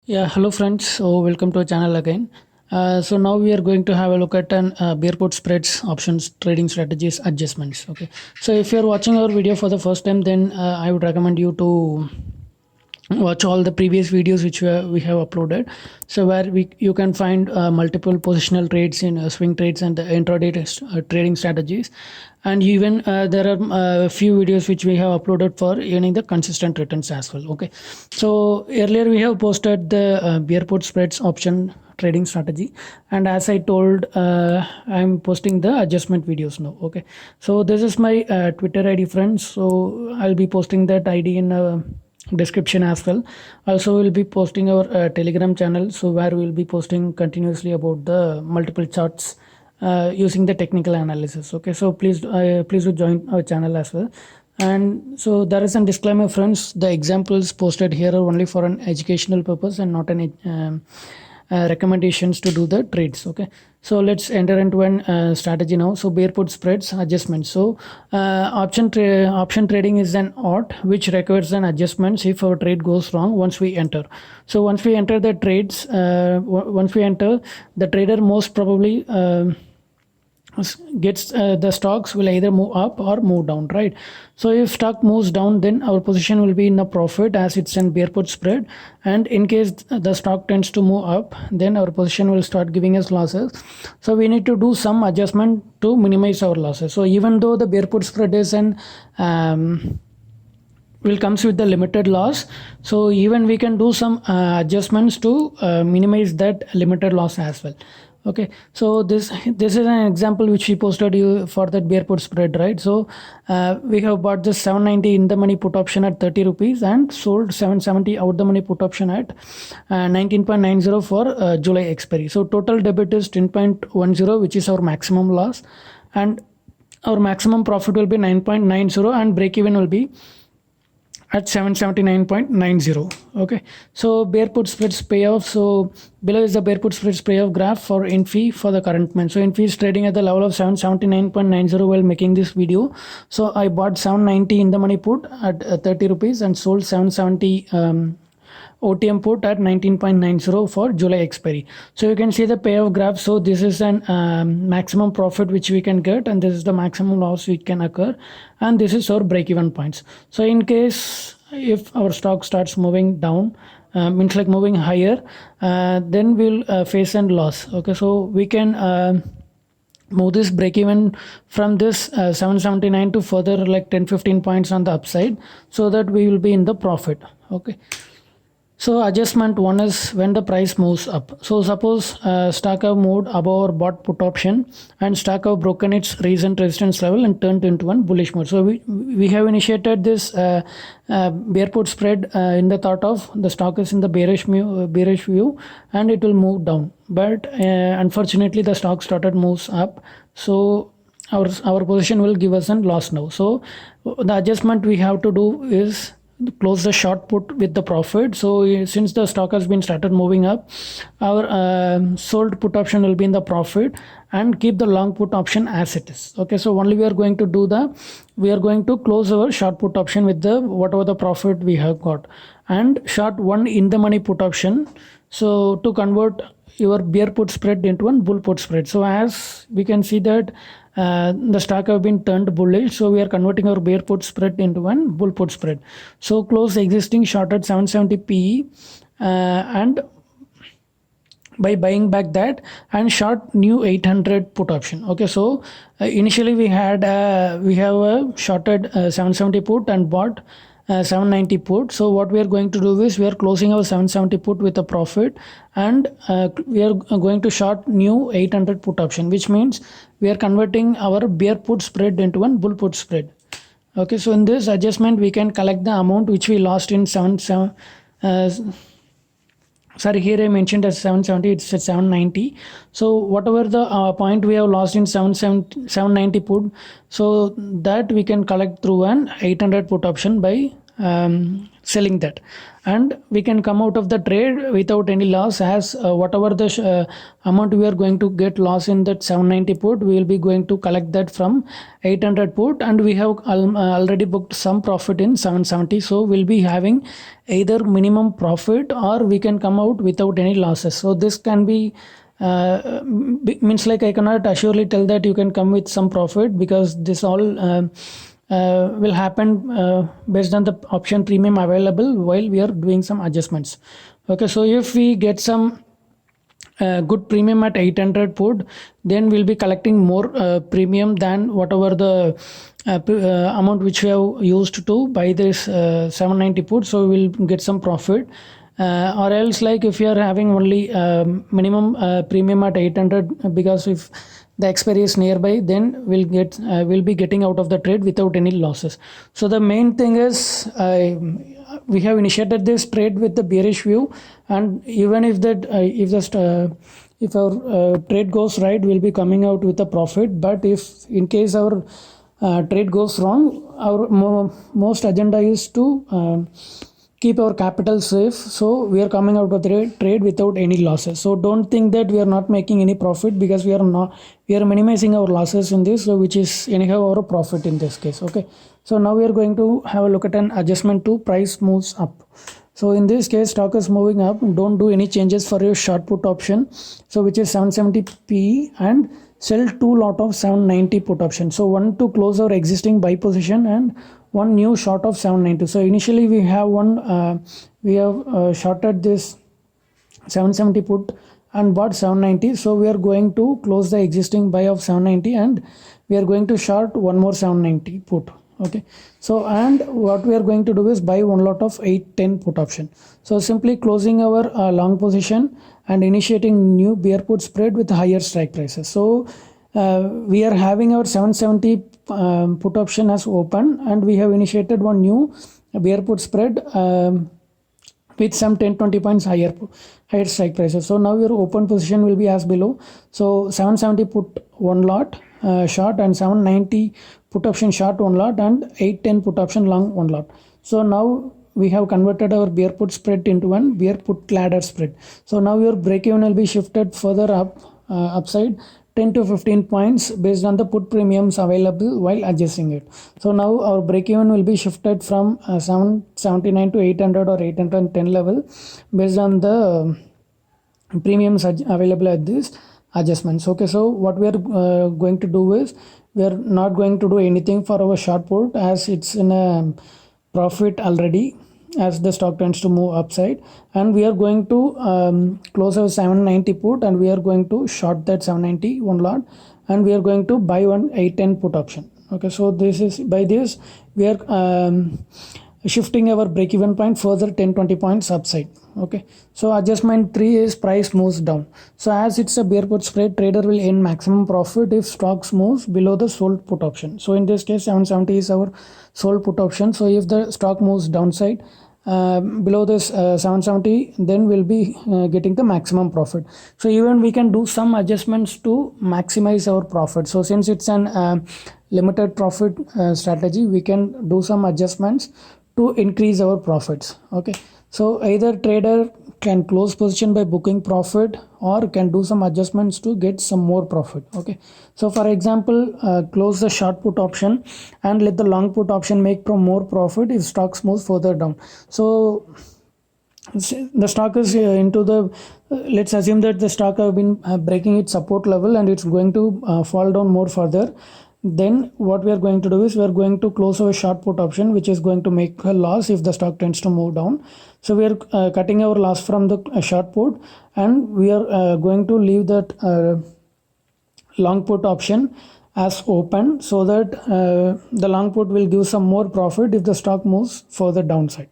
Yeah, hello friends. So welcome to our channel again. So now we are going to have a look at an bear put spreads, options, trading strategies, adjustments. Okay. So if you are watching our video for the first time, then I would recommend you to watch all the previous videos which we have uploaded. So where you can find multiple positional trades in swing trades and the intraday trading strategies, and even there are a few videos which we have uploaded for earning the consistent returns as well. Okay, so earlier we have posted the bear put spreads option trading strategy, and as I told, I'm posting the adjustment videos now. Okay, so this is my Twitter ID, friends. So I'll be posting that ID in description as well. Also we'll be posting our Telegram channel, so where we'll be posting continuously about the multiple charts using the technical analysis. Okay, so please do join our channel as well. And so there is a disclaimer, friends: the examples posted here are only for an educational purpose and not an recommendations to do the trades. Okay, so let's enter into an strategy now. So bear put spreads adjustment. So option trading is an art which requires an adjustments if our trade goes wrong once we enter. So once we enter the trades, once we enter, the trader most probably gets the stocks will either move up or move down, right? So if stock moves down, then our position will be in a profit as it's in bear put spread, and in case the stock tends to move up, then our position will start giving us losses. So we need to do some adjustment to minimize our losses. So even though the bear put spread is an will comes with the limited loss, so even we can do some adjustments to minimize that limited loss as well. Okay, so this is an example which we posted you for that bear put spread, right? So we have bought this 790 in the money put option at 30 rupees and sold 770 out the money put option at 19.90 for July expiry. So total debit is 10.10, which is our maximum loss, and our maximum profit will be 9.90, and break even will be at 779.90. Okay, so bear put spreads payoff. So below is the bear put spreads payoff graph for Infi for the current month. So Infi is trading at the level of 779.90 while making this video. So I bought 790 in the money put at 30 rupees and sold 770 OTM put at 19.90 for July expiry. So you can see the payoff graph. So this is an maximum profit which we can get, and this is the maximum loss which can occur, and this is our break even points. So in case if our stock starts moving down, means like moving higher, then we'll face a loss. Okay, so we can move this break even from this 779 to further like 10-15 points on the upside, so that we will be in the profit. Okay, so adjustment one is when the price moves up. So suppose stock have moved above our bought put option, and stock have broken its recent resistance level and turned into one bullish mode. So we have initiated this bear put spread in the thought of the stock is in the bearish view, and it will move down. But unfortunately the stock started moves up. So our position will give us a loss now. So the adjustment we have to do is close the short put with the profit. So since the stock has been started moving up, our sold put option will be in the profit, and keep the long put option as it is. Okay, so only we are going to close our short put option with the whatever the profit we have got, and short one in the money put option, so to convert your bear put spread into one bull put spread. So as we can see that the stock have been turned bullish, so we are converting our bear put spread into one bull put spread. So close the existing short at 770 PE, and by buying back that, and short new 800 put option. Okay, so initially we have a shorted 770 put and bought 790 put. So what we are going to do is we are closing our 770 put with a profit, and we are going to short new 800 put option, which means we are converting our bear put spread into one bull put spread. Okay, so in this adjustment we can collect the amount which we lost in sorry, here I mentioned as 770, it's at 790. So whatever the point we have lost in 790 put, so that we can collect through an 800 put option by selling that, and we can come out of the trade without any loss, as whatever the amount we are going to get loss in that 790 put, we will be going to collect that from 800 put, and we have already booked some profit in 770, so we'll be having either minimum profit or we can come out without any losses. So this can be means like I cannot assuredly tell that you can come with some profit, because this all will happen based on the option premium available while we are doing some adjustments. Okay, so if we get some good premium at 800 put, then we'll be collecting more premium than whatever the amount which we have used to buy this 790 put, so we'll get some profit. Or else, like if you are having only minimum premium at 800, because if the expiry is nearby, then we'll be getting out of the trade without any losses. So the main thing is we have initiated this trade with the bearish view, and even if that if our trade goes right, we'll be coming out with a profit. But if in case our trade goes wrong, our most agenda is to keep our capital safe, so we are coming out of the trade without any losses. So don't think that we are not making any profit, because we are minimizing our losses in this, so which is anyhow our profit in this case. Okay, so now we are going to have a look at an adjustment to price moves up. So in this case, stock is moving up, don't do any changes for your short put option, so which is 770 PE, and sell 2 lot of 790 put option. So one to close our existing buy position and one new short of 790. So initially we have shorted this 770 put and bought 790. So we are going to close the existing buy of 790, and we are going to short one more 790 put. Okay, so and what we are going to do is buy one lot of 810 put option. So simply closing our long position and initiating new bear put spread with higher strike prices. So we are having our 770 put option as open, and we have initiated one new bear put spread with some 10-20 points higher strike prices. So now your open position will be as below. So 770 put one lot short, and 790 put option short one lot, and 810 put option long one lot. So now we have converted our bear put spread into one bear put ladder spread. So now your break even will be shifted further up upside 10 to 15 points based on the put premiums available while adjusting it. So now our break even will be shifted from 779 to 800 or 810 level based on the premiums available at this adjustments. Okay, so what we are going to do is, we are not going to do anything for our short put, as it's in a profit already, as the stock tends to move upside, and we are going to close our 790 put, and we are going to short that 790 one lot, and we are going to buy one 810 put option. Okay, so this is, by this we are shifting our break even point further 10-20 points upside. Okay, so adjustment 3 is price moves down. So as it's a bear put spread, trader will earn maximum profit if stocks moves below the sold put option. So in this case 770 is our sold put option. So if the stock moves downside below this 770, then we'll be getting the maximum profit. So even we can do some adjustments to maximize our profit. So since it's an limited profit strategy, we can do some adjustments to increase our profits. Okay, so either trader can close position by booking profit, or can do some adjustments to get some more profit. Okay, so for example, close the short put option and let the long put option make more profit if stocks move further down. So the stock is into the let's assume that the stock have been breaking its support level, and it's going to fall down more further. Then what we are going to do is, we are going to close our short put option, which is going to make a loss if the stock tends to move down. So we are cutting our loss from the short put, and we are going to leave that long put option as open, so that the long put will give some more profit if the stock moves further downside.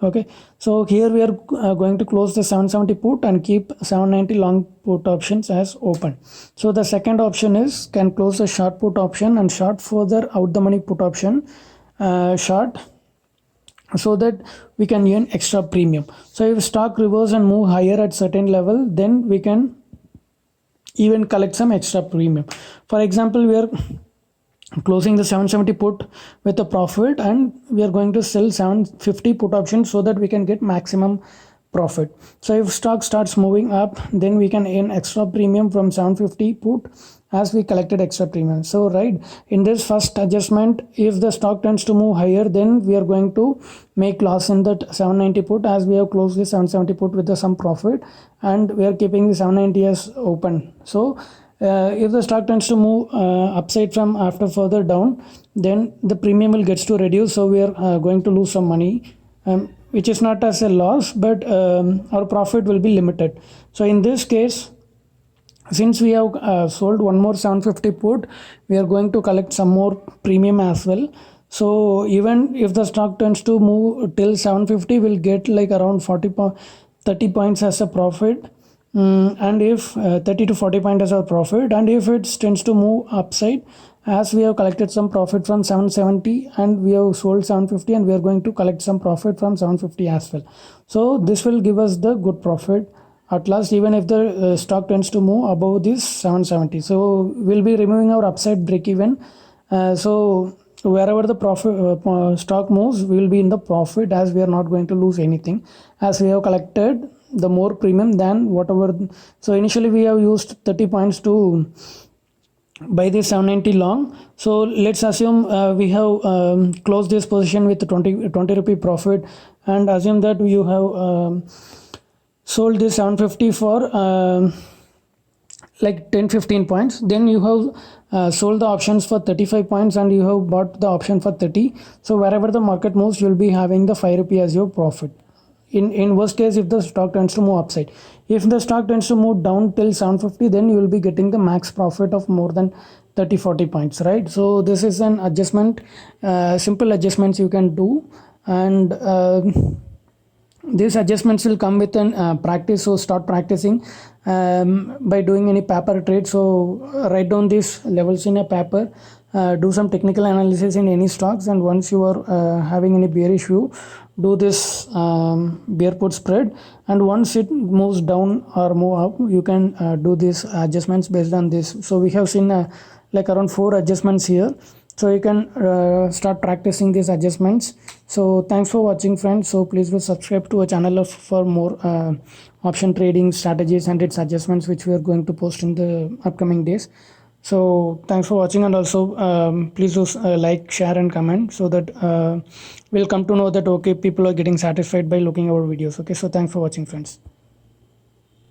Okay, so here we are going to close the 770 put and keep 790 long put options as open. So the second option is, can close the short put option and short further out the money put option short, so that we can earn extra premium. So if stock reverse and move higher at certain level, then we can even collect some extra premium. For example, we are closing the 770 put with a profit, and we are going to sell 750 put options so that we can get maximum profit. So if stock starts moving up, then we can earn extra premium from 750 put as we collected extra premium. So right, in this first adjustment, if the stock tends to move higher, then we are going to make loss in that 790 put, as we have closed the 770 put with some profit, and we are keeping the 790 as open. So if the stock tends to move upside from after further down, then the premium will gets to reduce, so we are going to lose some money, which is not as a loss, but our profit will be limited. So in this case, since we have sold one more 750 put, we are going to collect some more premium as well. So even if the stock tends to move till 750, we'll get like around 30 points as a profit. And if 30 to 40 points as our profit, and if it tends to move upside, as we have collected some profit from 770 and we have sold 750, and we are going to collect some profit from 750 as well. So this will give us the good profit at last, even if the stock tends to move above this 770. So we'll be removing our upside break even. So wherever the profit stock moves, we will be in the profit, as we are not going to lose anything, as we have collected the more premium than whatever. So initially we have used 30 points to buy this 790 long. So let's assume we have closed this position with 20 rupee profit, and assume that you have sold this 750 for like 10-15 points. Then you have sold the options for 35 points, and you have bought the option for 30. So wherever the market moves, you'll be having the 5 rupee as your profit. In worst case, if the stock tends to move upside. If the stock tends to move down till 750, then you will be getting the max profit of more than 30-40 points, right? So this is an adjustment, simple adjustments you can do, and these adjustments will come with an practice. So start practicing by doing any paper trade. So write down these levels in a paper, do some technical analysis in any stocks, and once you are having any bearish view, do this bear put spread, and once it moves down or move up, you can do these adjustments based on this. So we have seen like around 4 adjustments here, so you can start practicing these adjustments. So thanks for watching, friends. So please do subscribe to our channel for more option trading strategies and its adjustments, which we are going to post in the upcoming days. So thanks for watching, and also please do like, share and comment, so that we'll come to know that okay, people are getting satisfied by looking our videos. Okay, so thanks for watching, friends.